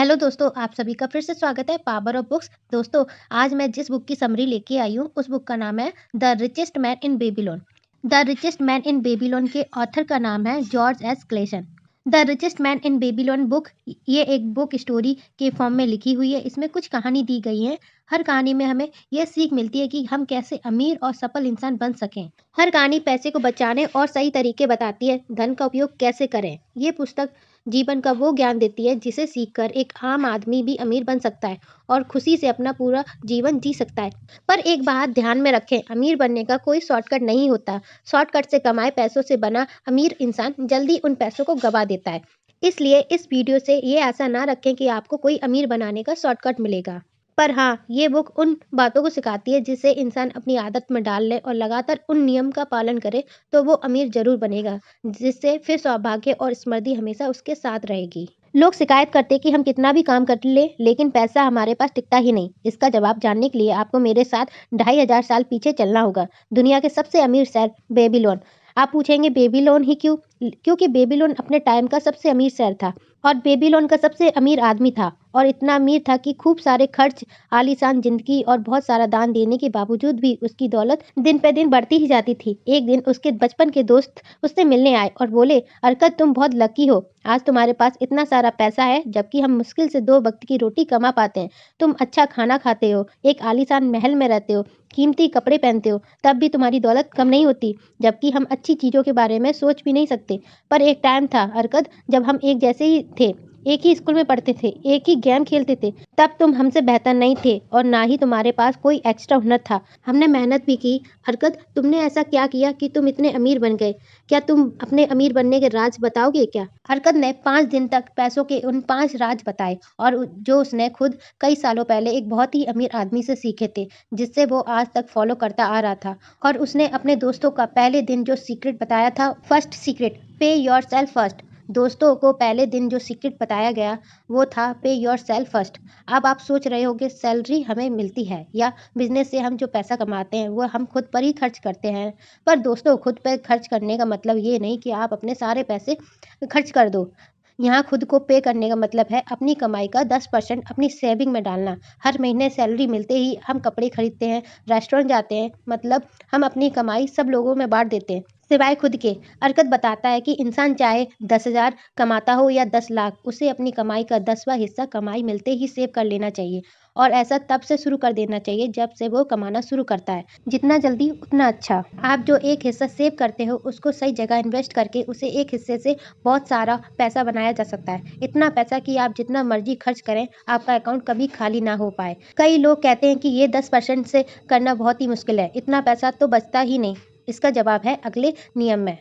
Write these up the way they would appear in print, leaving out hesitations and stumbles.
Hello दोस्तों, आप सभी का फिर से स्वागत है पावर ऑफ बुक्स। दोस्तों, आज मैं जिस बुक की समरी लेके आई हूँ, उस बुक का नाम है the richest man in Babylon. The richest man in Babylon के ऑथर का नाम है George S Klaassen. The richest man in Babylon book ये एक बुक स्टोरी के फॉर्म में लिखी हुई है। इसमें कुछ कहानी दी गई है। हर कहानी में हमें यह सीख मिलती है कि हम कैसे अमीर और सफल इंसान बन सकें। हर कहानी पैसे को बचाने और सही तरीके बताती है, धन का उपयोग कैसे करें। ये पुस्तक जीवन का वो ज्ञान देती है जिसे सीखकर एक आम आदमी भी अमीर बन सकता है और खुशी से अपना पूरा जीवन जी सकता है। पर एक बात ध्यान में रखें, अमीर बनने का कोई शॉर्टकट नहीं होता। शॉर्टकट से कमाए पैसों से बना अमीर इंसान जल्दी उन पैसों को गवा देता है। इसलिए इस वीडियो से ये आशा ना रखें कि आपको कोई अमीर बनाने का शॉर्टकट मिलेगा। पर हाँ, ये बुक उन बातों को सिखाती है जिसे इंसान अपनी आदत में डाल ले और लगातार उन नियम का पालन करे तो वो अमीर जरूर बनेगा, जिससे फिर सौभाग्य और समृद्धि हमेशा उसके साथ रहेगी। लोग शिकायत करते कि हम कितना भी काम कर ले लेकिन पैसा हमारे पास टिकता ही नहीं। इसका जवाब जानने के लिए आपको मेरे साथ 2500 साल पीछे चलना होगा। दुनिया के सबसे अमीर शहर बेबीलोन। आप पूछेंगे बेबीलोन ही क्यों? क्योंकि बेबीलोन अपने टाइम का सबसे अमीर शहर था और बेबीलोन का सबसे अमीर आदमी था, और इतना अमीर था कि खूब सारे खर्च, आलीशान जिंदगी और बहुत सारा दान देने के बावजूद भी उसकी दौलत दिन पे दिन बढ़ती ही जाती थी। एक दिन उसके बचपन के दोस्त उससे मिलने आए और बोले, अरकत तुम बहुत लकी हो, आज तुम्हारे पास इतना सारा पैसा है जबकि हम मुश्किल से 2 वक्त की रोटी कमा पाते हैं। तुम अच्छा खाना खाते हो, एक आलीशान महल में रहते हो, कीमती कपड़े पहनते हो, तब भी तुम्हारी दौलत कम नहीं होती, जबकि हम अच्छी चीज़ों के बारे में सोच भी नहीं सकते। पर एक टाइम था अरकत, जब हम एक जैसे ही थे, एक ही स्कूल में पढ़ते थे, एक ही गेम खेलते थे। तब तुम हमसे बेहतर नहीं थे और ना ही तुम्हारे पास कोई एक्स्ट्रा हुनर था। हमने मेहनत भी की। हरकत, तुमने ऐसा क्या किया कि तुम इतने अमीर बन गए? क्या तुम अपने अमीर बनने के राज बताओगे क्या? हरकत ने 5 दिन तक पैसों के उन 5 राज बताए और जो उसने खुद कई सालों पहले एक बहुत ही अमीर आदमी से सीखे थे, जिससे वो आज तक फॉलो करता आ रहा था। और उसने अपने दोस्तों का पहले दिन जो सीक्रेट बताया था, फर्स्ट सीक्रेट, पे योर सेल्फ फर्स्ट। दोस्तों को पहले दिन जो सीक्रेट बताया गया वो था पे योर सेल्फ फर्स्ट। अब आप सोच रहे होगे, सैलरी हमें मिलती है या बिजनेस से हम जो पैसा कमाते हैं वो हम खुद पर ही खर्च करते हैं। पर दोस्तों, खुद पर खर्च करने का मतलब ये नहीं कि आप अपने सारे पैसे खर्च कर दो। यहाँ खुद को पे करने का मतलब है अपनी कमाई का 10% अपनी सेविंग में डालना। हर महीने सैलरी मिलते ही हम कपड़े खरीदते हैं, रेस्टोरेंट जाते हैं, मतलब हम अपनी कमाई सब लोगों में बांट देते हैं, सिवाय खुद के। अरकत बताता है कि इंसान चाहे 10,000 कमाता हो या 10 लाख, उसे अपनी कमाई का 10वां हिस्सा कमाई मिलते ही सेव कर लेना चाहिए। और ऐसा तब से शुरू कर देना चाहिए जब से वो कमाना शुरू करता है। जितना जल्दी उतना अच्छा। आप जो एक हिस्सा सेव करते हो उसको सही जगह इन्वेस्ट करके उसे एक हिस्से से बहुत सारा पैसा बनाया जा सकता है। इतना पैसा कि आप जितना मर्जी खर्च करें, आपका अकाउंट कभी खाली ना हो पाए। कई लोग कहते हैं कि ये 10% से करना बहुत ही मुश्किल है, इतना पैसा तो बचता ही नहीं। इसका जवाब है अगले नियम में।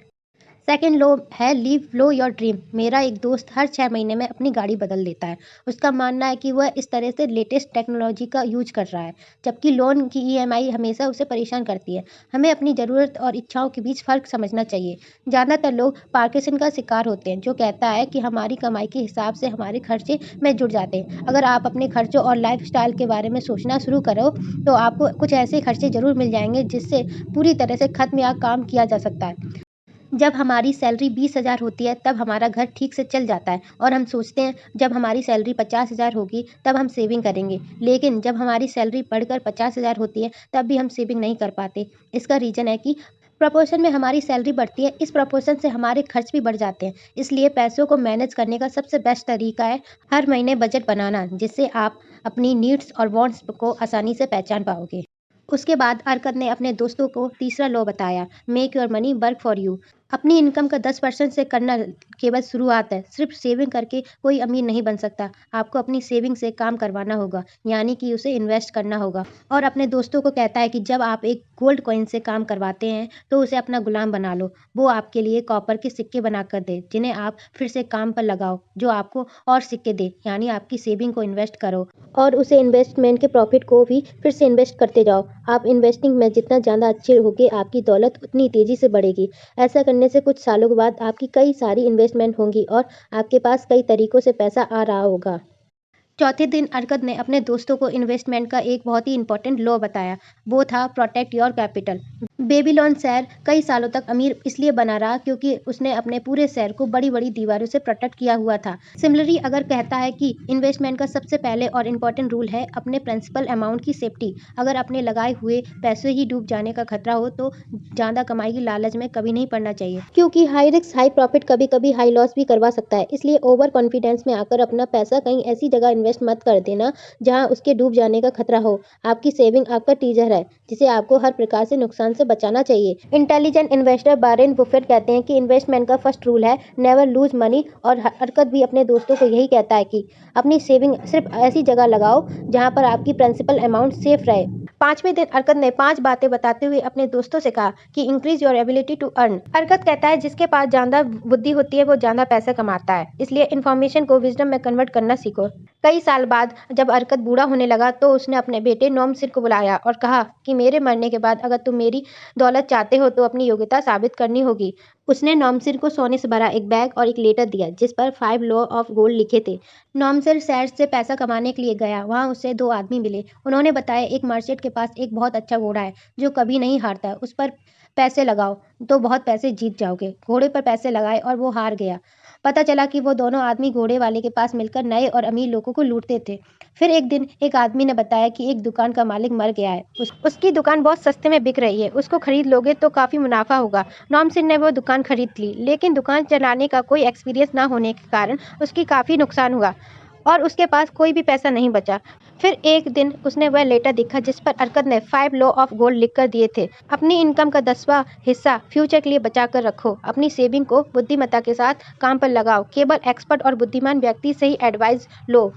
सेकंड लो है लीव लो योर ड्रीम। मेरा एक दोस्त हर 6 महीने में अपनी गाड़ी बदल लेता है। उसका मानना है कि वह इस तरह से लेटेस्ट टेक्नोलॉजी का यूज कर रहा है, जबकि लोन की ईएमआई हमेशा उसे परेशान करती है। हमें अपनी ज़रूरत और इच्छाओं के बीच फ़र्क समझना चाहिए। ज़्यादातर लोग पार्किंसन का शिकार होते हैं, जो कहता है कि हमारी कमाई के हिसाब से हमारे खर्चे में जुड़ जाते हैं। अगर आप अपने खर्चों और लाइफस्टाइल के बारे में सोचना शुरू करो तो आपको कुछ ऐसे खर्चे ज़रूर मिल जाएंगे जिससे पूरी तरह से खत्म या काम किया जा सकता है। जब हमारी सैलरी 20,000 होती है तब हमारा घर ठीक से चल जाता है और हम सोचते हैं जब हमारी सैलरी 50,000 होगी तब हम सेविंग करेंगे। लेकिन जब हमारी सैलरी बढ़कर 50,000 होती है तब भी हम सेविंग नहीं कर पाते। इसका रीज़न है कि प्रपोर्शन में हमारी सैलरी बढ़ती है, इस प्रपोर्शन से हमारे खर्च भी बढ़ जाते हैं। इसलिए पैसों को मैनेज करने का सबसे बेस्ट तरीका है हर महीने बजट बनाना, जिससे आप अपनी नीड्स और वांट्स को आसानी से पहचान पाओगे। उसके बाद अरकत ने अपने दोस्तों को तीसरा लॉ बताया, make your money work for you. अपनी इनकम का 10% से करना केवल शुरुआत है। सिर्फ सेविंग करके कोई अमीर नहीं बन सकता। आपको अपनी सेविंग से काम करवाना होगा, यानी कि उसे इन्वेस्ट करना होगा। और अपने दोस्तों को कहता है कि जब आप एक गोल्ड कॉइन से काम करवाते हैं तो उसे अपना गुलाम बना लो। वो आपके लिए कॉपर के सिक्के बनाकर दे, जिन्हें आप फिर से काम पर लगाओ, जो आपको और सिक्के दे, यानी आपकी सेविंग को इन्वेस्ट करो और उसे इन्वेस्टमेंट के प्रॉफिट को भी फिर से इन्वेस्ट करते जाओ। आप इन्वेस्टिंग में जितना ज़्यादा अच्छे होगे, आपकी दौलत उतनी तेज़ी से बढ़ेगी। ऐसा करने से कुछ सालों के बाद आपकी कई सारी इन्वेस्टमेंट होंगी और आपके पास कई तरीकों से पैसा आ रहा होगा। चौथे दिन अरकत ने अपने दोस्तों को इन्वेस्टमेंट का एक बहुत ही इंपॉर्टेंट लॉ बताया। वो था प्रोटेक्ट योर कैपिटल। बेबीलोन शहर कई सालों तक अमीर इसलिए बना रहा क्योंकि उसने अपने पूरे शहर को बड़ी बड़ी दीवारों से प्रोटेक्ट किया हुआ था। सिमिलरली अगर कहता है कि इन्वेस्टमेंट का सबसे पहले और इम्पोर्टेंट रूल है अपने प्रिंसिपल अमाउंट की सेफ्टी। अगर अपने लगाए हुए पैसे ही डूब जाने का खतरा हो तो ज़्यादा कमाई की लालच में कभी नहीं पड़ना चाहिए, क्योंकि हाई रिस्क हाई प्रॉफिट कभी कभी हाई लॉस भी करवा सकता है। इसलिए ओवर कॉन्फिडेंस में आकर अपना पैसा कहीं ऐसी जगह इन्वेस्ट मत कर देना जहां उसके डूब जाने का खतरा हो। आपकी सेविंग आपका टीजर है जिसे आपको हर प्रकार से नुकसान से बचाना चाहिए। इंटेलिजेंट इन्वेस्टर वॉरेन बफेट कहते हैं कि इन्वेस्टमेंट का फर्स्ट रूल है नेवर लूज मनी, और हरकत भी अपने दोस्तों को यही कहता है कि अपनी सेविंग सिर्फ ऐसी जगह लगाओ जहां पर आपकी प्रिंसिपल अमाउंट सेफ रहे। पांचवें दिन अरकत ने 5 बातें बताते हुए अपने दोस्तों से कहा कि increase your ability to earn. अरकत कहता है जिसके पास ज्यादा बुद्धि होती है वो ज्यादा पैसा कमाता है, इसलिए इन्फॉर्मेशन को विजडम में कन्वर्ट करना सीखो। कई साल बाद जब अरकत बूढ़ा होने लगा तो उसने अपने बेटे नॉमसिर को बुलाया और कहा कि मेरे मरने के बाद अगर तुम मेरी दौलत चाहते हो तो अपनी योग्यता साबित करनी होगी। उसने नॉमसिर को सोने से भरा एक बैग और एक लेटर दिया जिस पर 5 लॉ ऑफ गोल्ड लिखे थे। नॉमसिर शहर से पैसा कमाने के लिए गया। वहां उसे 2 आदमी मिले। उन्होंने बताया एक मर्चेंट के पास एक बहुत अच्छा घोड़ा है जो कभी नहीं हारता, उस पर पैसे लगाओ तो बहुत पैसे जीत जाओगे। घोड़े पर पैसे लगाए और वो हार गया। पता चला कि वो दोनों आदमी घोड़े वाले के पास मिलकर नए और अमीर लोगों को लूटते थे। फिर एक दिन एक आदमी ने बताया कि एक दुकान का मालिक मर गया है। उसकी दुकान बहुत सस्ते में बिक रही है, उसको खरीद लोगे तो काफ़ी मुनाफा होगा। नॉम सिंह ने वो दुकान खरीद ली, लेकिन दुकान चलाने का कोई एक्सपीरियंस ना होने के कारण उसकी काफ़ी नुकसान हुआ और उसके पास कोई भी पैसा नहीं बचा। फिर एक दिन उसने वह लेटर देखा जिस पर अरकत ने 5 लॉ ऑफ गोल्ड लिख कर दिए थे। अपनी इनकम का 10वां हिस्सा फ्यूचर के लिए बचा कर रखो। अपनी सेविंग को बुद्धिमत्ता के साथ काम पर लगाओ। केवल एक्सपर्ट और बुद्धिमान व्यक्ति से ही एडवाइस लो।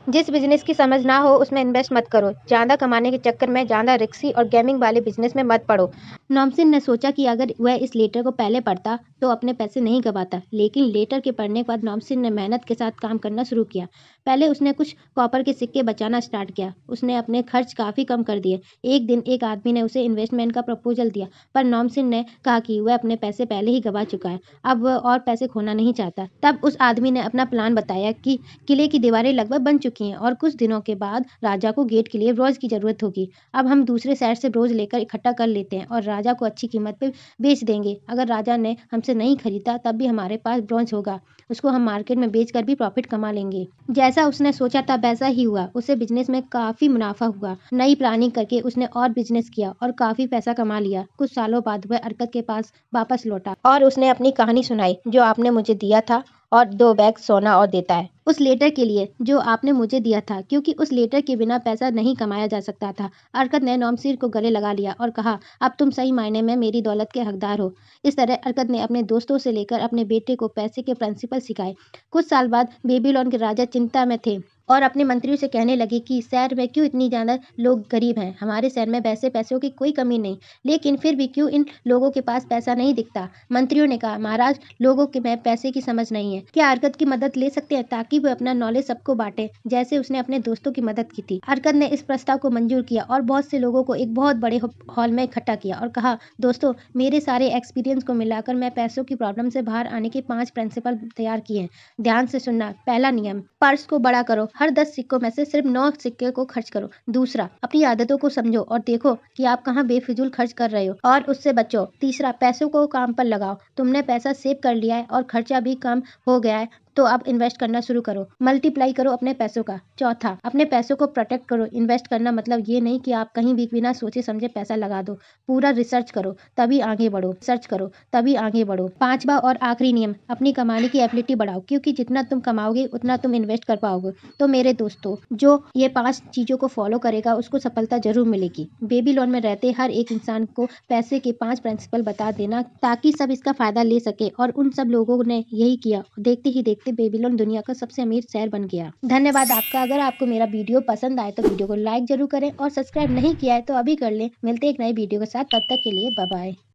जिस बिजनेस की समझ ना हो उसमें इन्वेस्ट मत करो। ज़्यादा कमाने के चक्कर में ज़्यादा रिस्की और गेमिंग वाले बिजनेस में मत पड़ो। नॉमसिन ने सोचा कि अगर वह इस लेटर को पहले पढ़ता तो अपने पैसे नहीं गंवाता, लेकिन लेटर के पढ़ने के बाद नॉमसिन ने मेहनत के साथ काम करना शुरू किया। पहले उसने कुछ कॉपर के सिक्के बचाना स्टार्ट किया। उसने अपने खर्च काफ़ी कम कर दिए। एक दिन एक आदमी ने उसे इन्वेस्टमेंट का प्रपोजल दिया, पर नॉमसिन ने कहा कि वह अपने पैसे पहले ही गंवा चुका है, अब वह और पैसे खोना नहीं चाहता। तब उस आदमी ने अपना प्लान बताया कि किले की दीवारें लगभग बन चुकी हैं और कुछ दिनों के बाद राजा को गेट के लिए ब्रोंज की जरूरत होगी। अब हम दूसरे शहर से ब्रोंज लेकर इकट्ठा कर लेते हैं और राजा को अच्छी कीमत पे बेच देंगे। अगर राजा ने हमसे नहीं खरीदा तब भी हमारे पास ब्रोंज होगा, उसको हम मार्केट में बेचकर भी प्रॉफिट कमा लेंगे। जैसा उसने सोचा था वैसा ही हुआ। उसे बिजनेस में काफी मुनाफा हुआ। नई प्लानिंग करके उसने और बिजनेस किया और काफी पैसा कमा लिया। कुछ सालों बाद वह अरकत के पास वापस लौटा और उसने अपनी कहानी सुनाई, जो आपने मुझे दिया था और 2 बैग सोना और देता है उस लेटर के लिए जो आपने मुझे दिया था, क्योंकि उस लेटर के बिना पैसा नहीं कमाया जा सकता था। अरकत ने नॉमसिर को गले लगा लिया और कहा अब तुम सही मायने में मेरी दौलत के हकदार हो। इस तरह अरकत ने अपने दोस्तों से लेकर अपने बेटे को पैसे के प्रिंसिपल सिखाए। कुछ साल बाद बेबीलोन के राजा चिंता में थे और अपने मंत्रियों से कहने लगे कि शहर में क्यों इतनी ज़्यादा लोग गरीब हैं। हमारे शहर में वैसे पैसों की कोई कमी नहीं, लेकिन फिर भी क्यों इन लोगों के पास पैसा नहीं दिखता। मंत्रियों ने कहा महाराज, लोगों के में पैसे की समझ नहीं है। क्या अरकत की मदद ले सकते हैं ताकि वो अपना नॉलेज सबको बांटे, जैसे उसने अपने दोस्तों की मदद की थी। अरकत ने इस प्रस्ताव को मंजूर किया और बहुत से लोगों को एक बहुत बड़े हॉल में इकट्ठा किया और कहा दोस्तों, मेरे सारे एक्सपीरियंस को मिलाकर मैं पैसों की प्रॉब्लम से बाहर आने के 5 प्रिंसिपल तैयार किए हैं। ध्यान से सुनना। पहला नियम, पर्स को बड़ा करो। हर 10 सिक्कों में से सिर्फ 9 सिक्के को खर्च करो। दूसरा, अपनी आदतों को समझो और देखो कि आप कहाँ बेफिजूल खर्च कर रहे हो और उससे बचो। तीसरा, पैसों को काम पर लगाओ। तुमने पैसा सेव कर लिया है और खर्चा भी कम हो गया है तो अब इन्वेस्ट करना शुरू करो। मल्टीप्लाई करो अपने पैसों का। चौथा, अपने पैसों को प्रोटेक्ट करो। इन्वेस्ट करना मतलब ये नहीं कि आप कहीं भी बिना सोचे समझे पैसा लगा दो। पूरा रिसर्च करो तभी आगे बढ़ो। रिसर्च करो तभी आगे बढ़ो। पांचवा और आखिरी नियम, अपनी कमाने की एबिलिटी बढ़ाओ, क्योंकि जितना तुम कमाओगे उतना तुम इन्वेस्ट कर पाओगे। तो मेरे दोस्तों, जो ये 5 चीजों को फॉलो करेगा उसको सफलता जरूर मिलेगी। बेबीलोन में रहते हर एक इंसान को पैसे के 5 प्रिंसिपल बता देना ताकि सब इसका फायदा ले सके, और उन सब लोगों ने यही किया। देखते ही देखते बेबीलोन दुनिया का सबसे अमीर शहर बन गया। धन्यवाद आपका। अगर आपको मेरा वीडियो पसंद आए तो वीडियो को लाइक जरूर करें और सब्सक्राइब नहीं किया है तो अभी कर लें। मिलते हैं एक नई वीडियो के साथ, तब तक के लिए बाय बाय।